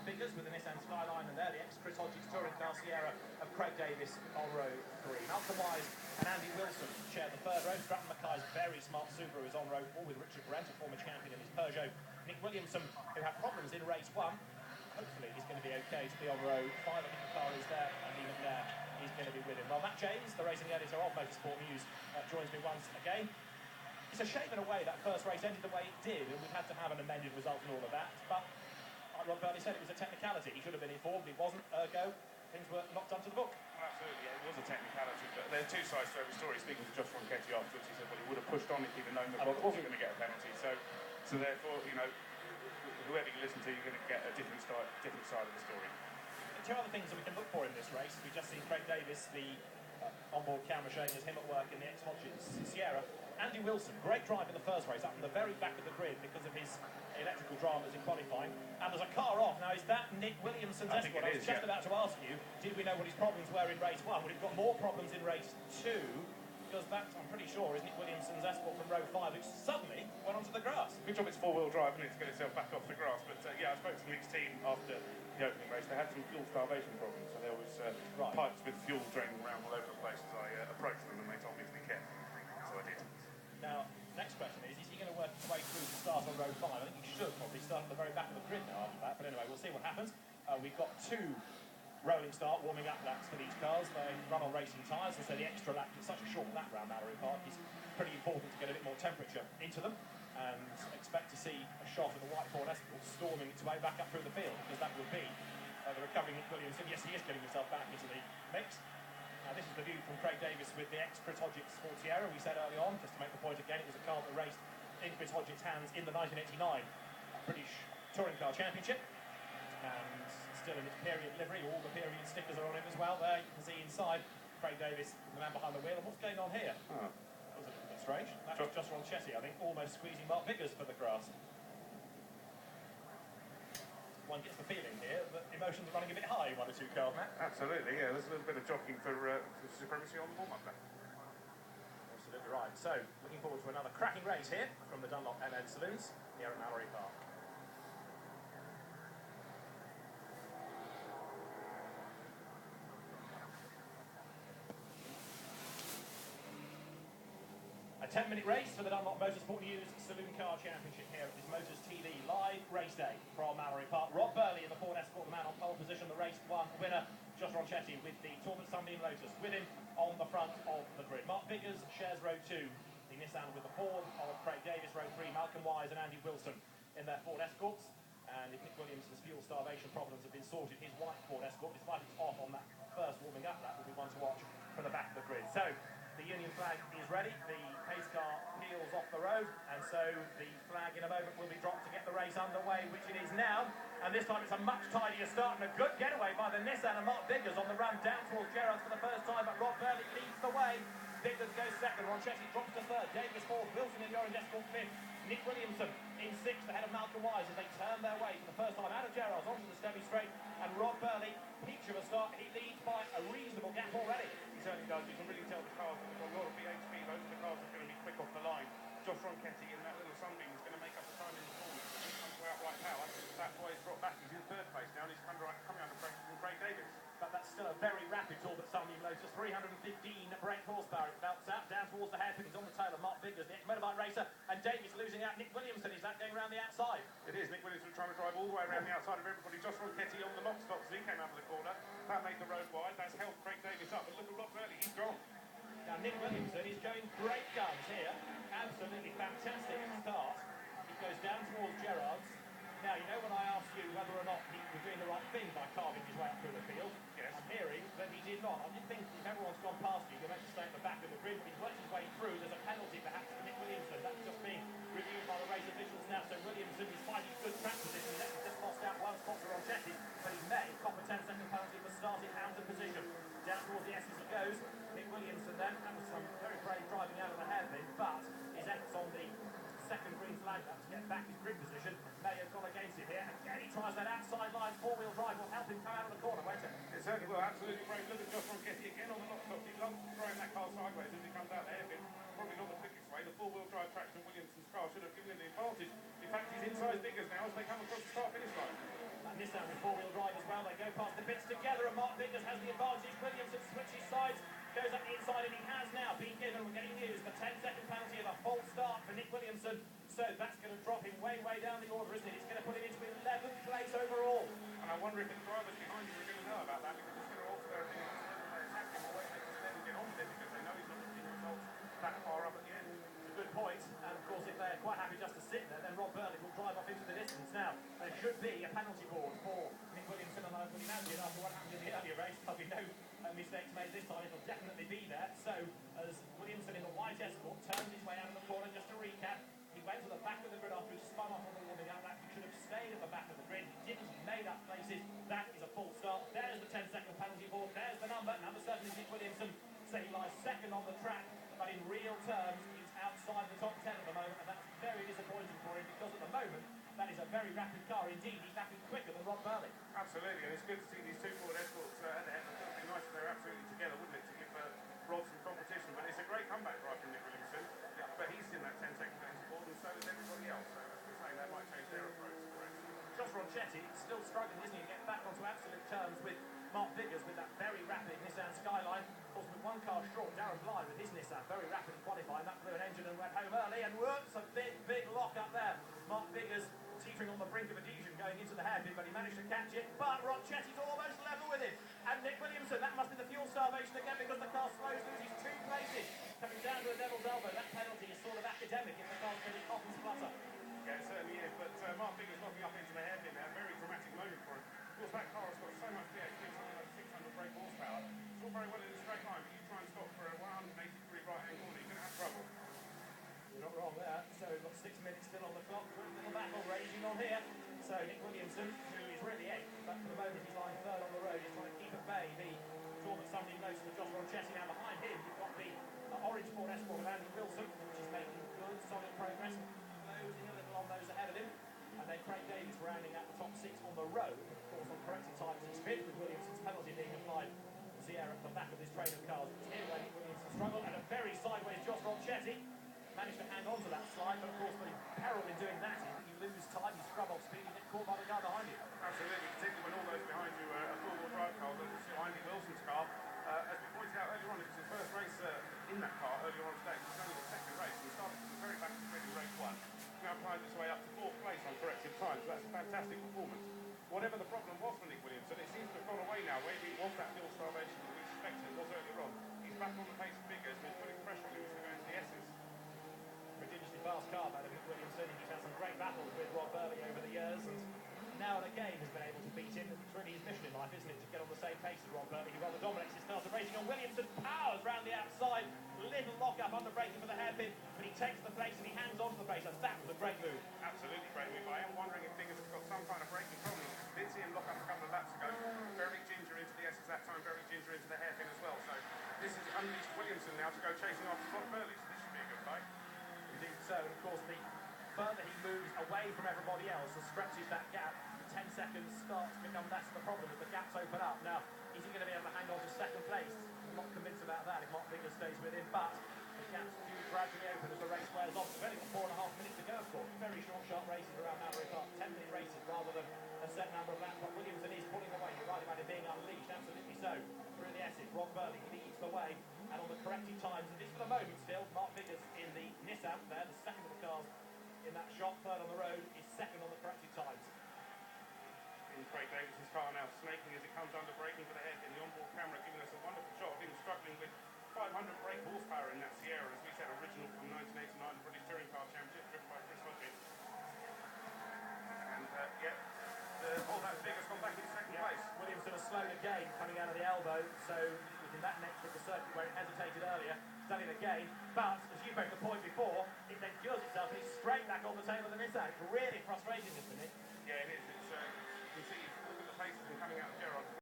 Biggers with the Nissan Skyline, and there the ex-Chris Hodges Touring Car Sierra of Craig Davis on row 3. Malcolm Wise and Andy Wilson share the third row. Stratton Mackay's very smart Subaru is on row 4 with Richard Brent, a former champion in his Peugeot. Nick Williamson, who had problems in race 1, hopefully he's going to be okay to be on row 5. I think the car is there, and even there he's going to be with him. Well, Matt James, the racing editor of Motorsport News, joins me once again. It's a shame in a way that first race ended the way it did, and we had to have an amended result and all of that, but like Ron Burnley said, it was a technicality. He should have been informed, he wasn't, ergo things were not done to the book. Well, absolutely, yeah, it was a technicality, but there are two sides to every story. Speaking to Josh Ronchetti afterwards, he said, well, he would have pushed on if he'd have known that Bob wasn't going to get a penalty, so therefore, you know, whoever you listen to, you're going to get a different side of the story. Two other things that we can look for in this race. We've just seen Craig Davis, the onboard camera showing us him at work in the ex-Hodges Sierra. Andy Wilson, great drive in the first race, up in the very back of the grid because of his electrical dramas in qualifying. And there's a car off. Now, is that Nick Williamson's Escort? I was just about to ask you, did we know what his problems were in race 1? Would have got more problems in race 2? Because that, I'm pretty sure, is Nick Williamson's Escort from row 5, which suddenly went onto the grass. Good job it's four-wheel drive and it's get itself back off the grass. But yeah, I spoke to Nick's team after the opening race. They had some fuel starvation problems, so there was pipes with fuel draining around all over the place as I approached them, and they told me to be careful. So I did. Now, next question is he going to work his way through to start on row 5? I think he should probably start at the very back of the grid now after that. But anyway, we'll see what happens. We've got 2 rolling start warming up laps for these cars. They run on racing tyres, and so the extra lap is such a short lap round Mallory Park is pretty important to get a bit more temperature into them, and expect to see a shot of the white Ford Escort storming its way back up through the field, because that will be the recovering Nick Williamson. Yes, he is getting himself back into the mix. This is the view from Craig Davis with the ex-Chris Hodges Ford Sierra. We said early on, just to make the point again, it was a car that raced in Chris Hodges' hands in the 1989 British Touring Car Championship, and still in its period livery. All the period stickers are on it as well. There you can see inside Craig Davis, the man behind the wheel. And what's going on here? Oh. That was a bit strange. That was Josh Ronchetti, I think, almost squeezing Mark Biggers for the grass. One gets the feeling here that emotions are running a bit high in 1 or 2 cars, Matt. Absolutely, yeah. There's a little bit of jockeying for supremacy on the warm-up there. Absolutely right. So, looking forward to another cracking race here from the Dunlop MN Saloons here at Mallory Park. A 10-minute race for the Dunlop Motorsport News Saloon Car Championship here at this Motors TV live race day from Mallory Park. Rob Burley in the Ford Escort, the man on pole position, the race 1 winner. Josh Ronchetti with the Talbot Sunbeam Lotus with him on the front of the grid. Mark Biggers shares row 2. The Nissan with the Ford of Craig Davis, row 3. Malcolm Wise and Andy Wilson in their Ford Escorts. And if Nick Williamson's fuel starvation problems have been sorted, his white Ford Escort, despite its off on that first warming up lap, will be one to watch from the back of the grid. So, the Union flag is ready, the pace car peels off the road, and so the flag in a moment will be dropped to get the race underway, which it is now. And this time it's a much tidier start and a good getaway by the Nissan and Mark Biggers on the run down towards Gerrard's for the first time, but Rob Burley leads the way. Biggers goes second, Ronchetti drops to third, Davis fourth, Wilson in the orange Escort fifth, Nick Williamson in sixth ahead of Malcolm Wise as they turn their way for the first time out of Gerrard's onto the Stevie Straight, and Rob Burley, peach of a start, he leads by a reasonable gap already. He certainly does. You can really tell the cars have got a lot of VHP. Those are the cars that are going to be quick off the line. Josh Ronchetti in that little Sunbeam is going to make up the time in the corner. He's come to outright now. That's why he's dropped back. He's in third place now, and he's coming under pressure from Craig Davis. But that's still a very rapid Talbot Sunbeam Lotus, 315 brake horsepower. It belts out down towards the hairpin. He's on the tail of Mark Biggers, the ex-motorbike racer, and Davis losing out. Nick Williamson, is that going around the outside? It is. Nick Williamson trying to drive all the way around the outside of everybody. Josh Ronchetti on the lock stops as he came out of the corner. That made the road wide. That's helped Craig Davis up. But look at Rob Burley, he's gone. Now Nick Williamson is going great guns here. Absolutely fantastic start. He goes down towards Gerrard's. Now, you know when I asked you whether or not he was doing the right thing by carving his way up through the field? Yes. I'm hearing that he did not. I did think if everyone's gone past you, you're meant to stay at the back of the grid, but he's worked his way through. There's a penalty perhaps for Nick Williamson. That's just being reviewed by the race officials now. So Williamson is fighting good track position. He's just lost out 1 spot to Ronchetti, but he may cop a 10-second penalty for starting out of position. Down towards the S as he goes. Nick Williamson then, that was some very brave driving out of the hairpin, but his efforts on the second green flag to get back his grid position may have gone against him here. Again, he tries that outside line, 4-wheel drive will help him come out of the corner, won't it? It certainly will, absolutely brave. Look at Josh Ronchetti again on the knock stop. He loves throwing that car sideways as he comes out the hairpin. Probably not the quickest way. The 4-wheel drive traction Williamson's car should have given him the advantage. In fact, he's inside Biggers now as they come across the start-finish line. And Nissan with four-wheel drive as well. They go past the bits together, and Mark Vickers has the advantage. Williamson switches sides, goes up the inside, and he has now been given, we're getting news, the 10-second penalty of a false start for Nick Williamson. So that's going to drop him way, way down the order, isn't it? It's going to put him into 11th place overall. And I wonder if the drivers behind him are going to know about that, because it's going to alter their opinion on whether they attack him or whether they just let him get on with it, because they know he's not getting results that far up at the end. It's a good point, and of course if they're quite happy just to sit there, then Rob Burley will drive off into the distance. Now, there should be a penalty board for Nick Williamson, and I would imagine after what happened in the earlier race, there'll be no mistakes made this time. It'll definitely be there. So, as Williamson in the white Escort turns his way out of the corner, just to recap, he went to the back of the grid after he spun off on the warming up lap. He should have stayed at the back of the grid. He didn't. He made up places. That is a false start. There's the 10-second penalty board. There's the number. Number 7 is Nick Williamson. So he lies second on the track, but in real terms, he's outside the top 10 at the moment, and that's very disappointing for him, because at the moment, that is a very rapid car indeed. He's lapping quicker than Rob Burley. Absolutely, and it's good to see these two Ford Escorts at the head. It would be nice if they're absolutely together, wouldn't it, to give Rod some competition. But it's a great comeback drive from Nick Williamson. Yeah. But he's in that 10-second penalty board, and so is everybody else. So as we're saying, that might change their approach to the race. Josh Ronchetti still struggling, isn't he, to get back onto absolute terms with Mark Vickers with that very rapid Nissan Skyline. Of course, with one car short, Darren Bly with his Nissan very rapid in qualifying. That blew an engine and went home early, and whoops, a big, big lock up there. Mark Vickers teetering on the brink of adhesion going into the hairpin, but he managed to catch it. But Ronchetti's almost level with him. And Nick Williamson, that must be the fuel starvation again, because the car slows, loses 2 places. Coming down to the devil's elbow, that penalty is sort of academic if the car's really hot and splutter. Yeah, it certainly is, but Mark Vickers knocking up into the hairpin there, a very dramatic moment for him. Of course, that car has got so much PHP, something like 600 brake horsepower. It's all very well in a straight line, but you try and stop for a 180-degree right-hand corner, you're going to have trouble. You're not wrong there. So we've got 6 minutes still on the clock. Quick little battle raging on here. So Nick Williamson, who is really 8th, but for the moment he's lying 3rd on the road. He's trying to keep at bay the tour that somebody knows for Josh Ronchetti. Now behind him, you've got the orange Ford Escort of Andy Wilson, which is making good, solid progress. Closing a little on those ahead of him. And then Craig Davies rounding out the top 6 on the road. Of course, on corrected times, he's 5th, with Williamson's penalty being applied to Sierra at the back of this train of cars. It's here where Nick Williamson struggled, and a very sideways Josh Ronchetti managed to hang on to that slide, but of course the peril in doing that is that you lose time, you scrub off speed, you get caught by the guy behind you. Absolutely, particularly when all those behind you are a four-wheel drive car, that's Andy Wilson's car. As we pointed out earlier on, it was his first race in that car earlier on today. It was only the 2nd race. He started from the very back of the grid in race 1. Now climbed his way up to 4th place on corrected time, so that's a fantastic performance. Whatever the problem was for Nick Williamson, it seems to have gone away now. Maybe it was that fuel starvation that we suspected it was earlier on. He's back on the pace of Vickers, and he's putting pressure on him to go into the S's. Ridiculously fast car, that of Nick Williamson. He's had some great battles with Rob Burley over the years, and now and again has been able to beat him. It's really his mission in life, isn't it, to get on the same pace as Rob Burley, who rather dominates his start of racing on. Williamson powers round the outside, little lock-up under braking for the hairpin, but he takes the place and he hangs on to the place, and that was a great move. Absolutely great move. I am wondering if Vickers has got some kind of braking problem. Did see him lock up a couple of laps ago. Very ginger into the S's that time, very ginger into the hairpin as well. So this is unleashed Williamson now to go chasing after Rob Burley, so this should be a good fight. Indeed so, and of course the further he moves away from everybody else and stretches that gap, 10 seconds starts to become less of a problem as the gaps open up. Now, is he going to be able to hang on to 2nd place? I'm not convinced about that if Mark Vickers stays with him, but the gaps do gradually open as the race wears on. We've only got 4.5 minutes to go, of course. Very short, sharp races around Mallory Park, 10-minute races rather than a set number of laps. But Williamson is pulling away. You're right about him being unleashed, absolutely so. Through the S's, Rob Burley leads the way, and on the corrected times, at least for the moment still, Mark Vickers in the Nissan there, the 2nd of the cars in that shot, 3rd on the road, is 2nd on the corrected times. Craig Davies' car now snaking as it comes under braking for the hairpin. The onboard camera giving us a wonderful shot of him struggling with 500 brake horsepower in that Sierra, as we said, original from 1989 British Touring Car Championship, driven by Chris Hodgkin. And that Vickers gone back into 2nd place. Williamson has slowed again coming out of the elbow, so within that next bit of the circuit where it hesitated earlier, done it again, but as you made the point before, it then cures itself and he's straight back on the tail of the Nissan. It's really frustrating, isn't it? Yeah, it is.